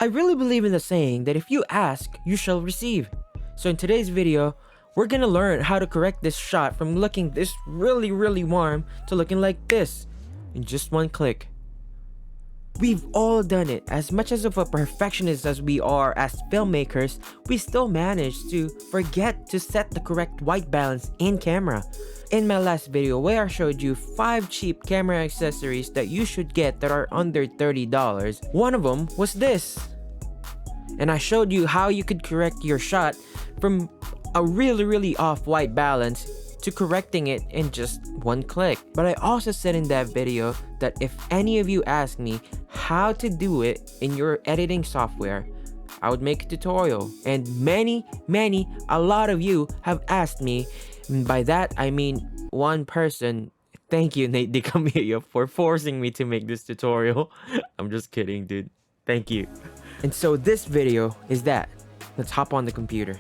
I really believe in the saying that if you ask, you shall receive. So in today's video, we're gonna learn how to correct this shot from looking this really warm to looking like this in just one click. We've all done it. As much as of a perfectionist as we are as filmmakers, we still manage to forget to set the correct white balance in camera. In my last video where I showed you 5 cheap camera accessories that you should get that are under $30, one of them was this. And I showed you how you could correct your shot from a really off white balance to correcting it in just one click. But I also said in that video that if any of you ask me how to do it in your editing software, I would make a tutorial. And a lot of you have asked me, and by that I mean one person. Thank you, Nate DiCamillo, for forcing me to make this tutorial. I'm just kidding, dude. Thank you. And so this video is that. Let's hop on the computer.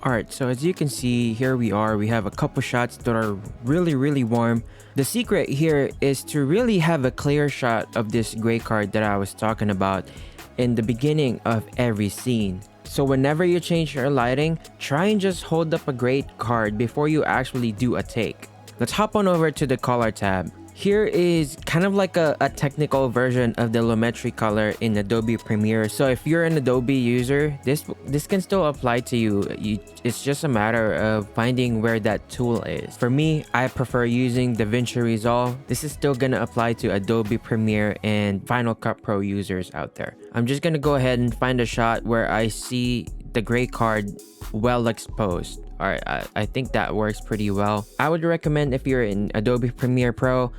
Alright, so as you can see, here we are. We have a couple shots that are really warm. The secret here is to really have a clear shot of this gray card that I was talking about in the beginning of every scene. So whenever you change your lighting, try and just hold up a gray card before you actually do a take. Let's hop on over to the color tab. Here is kind of like a technical version of the Lumetri color in Adobe Premiere. So if you're an Adobe user, this can still apply to you. It's just a matter of finding where that tool is. For me, I prefer using DaVinci Resolve. This is still gonna apply to Adobe Premiere and Final Cut Pro users out there. I'm just gonna go ahead and find a shot where I see the gray card well exposed. Alright, I think that works pretty well. I would recommend if you're in Adobe Premiere Pro,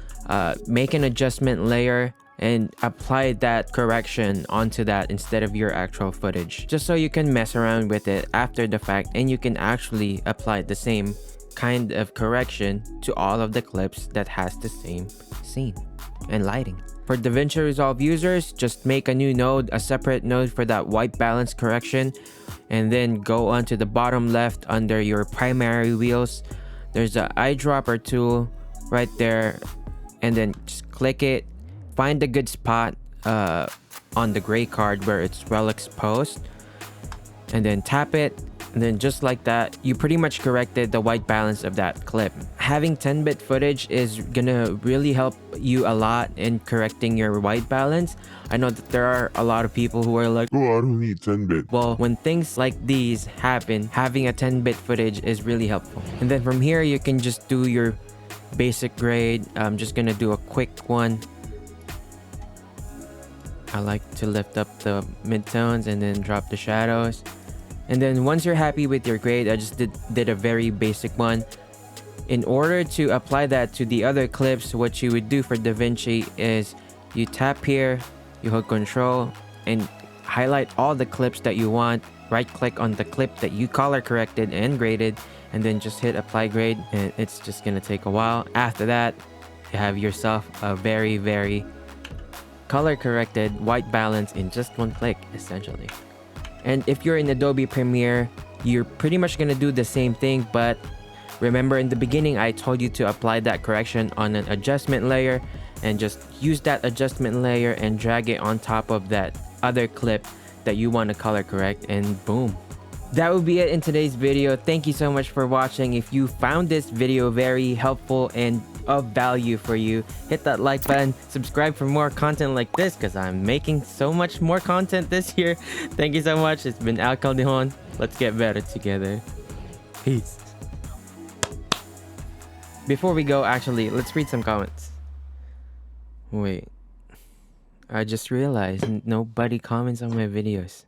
make an adjustment layer and apply that correction onto that instead of your actual footage, just so you can mess around with it after the fact and you can actually apply the same kind of correction to all of the clips that has the same scene and lighting. For DaVinci Resolve users, just make a new node, a separate node for that white balance correction, and then go onto the bottom left under your primary wheels. There's an eyedropper tool right there, and then just click it, find a good spot on the gray card where it's well exposed, and then tap it, and then just like that, you pretty much corrected the white balance of that clip. Having 10-bit footage is gonna really help you a lot in correcting your white balance. I know that there are a lot of people who are like, oh, I don't need 10-bit. Well, when things like these happen, having a 10-bit footage is really helpful. And then from here, you can just do your basic grade. I'm just gonna do a quick one. I like to lift up the midtones and then drop the shadows. And then once you're happy with your grade, I just did a very basic one. In order to apply that to the other clips, what you would do for DaVinci is you tap here, you hold control and highlight all the clips that you want, right click on the clip that you color corrected and graded, and then just hit apply grade, and it's just gonna take a while. After that, you have yourself a very color corrected white balance in just one click, essentially. And if you're in Adobe Premiere, you're pretty much gonna do the same thing, but remember in the beginning I told you to apply that correction on an adjustment layer, and just use that adjustment layer and drag it on top of that other clip that you want to color correct, and boom. That would be it in today's video. Thank you so much for watching. If you found this video very helpful and of value for you, hit that like button, subscribe for more content like this because I'm making so much more content this year. Thank you so much. It's been Caldejon. Let's get better together. Peace. Before we go, actually, let's read some comments. Wait, I just realized nobody comments on my videos.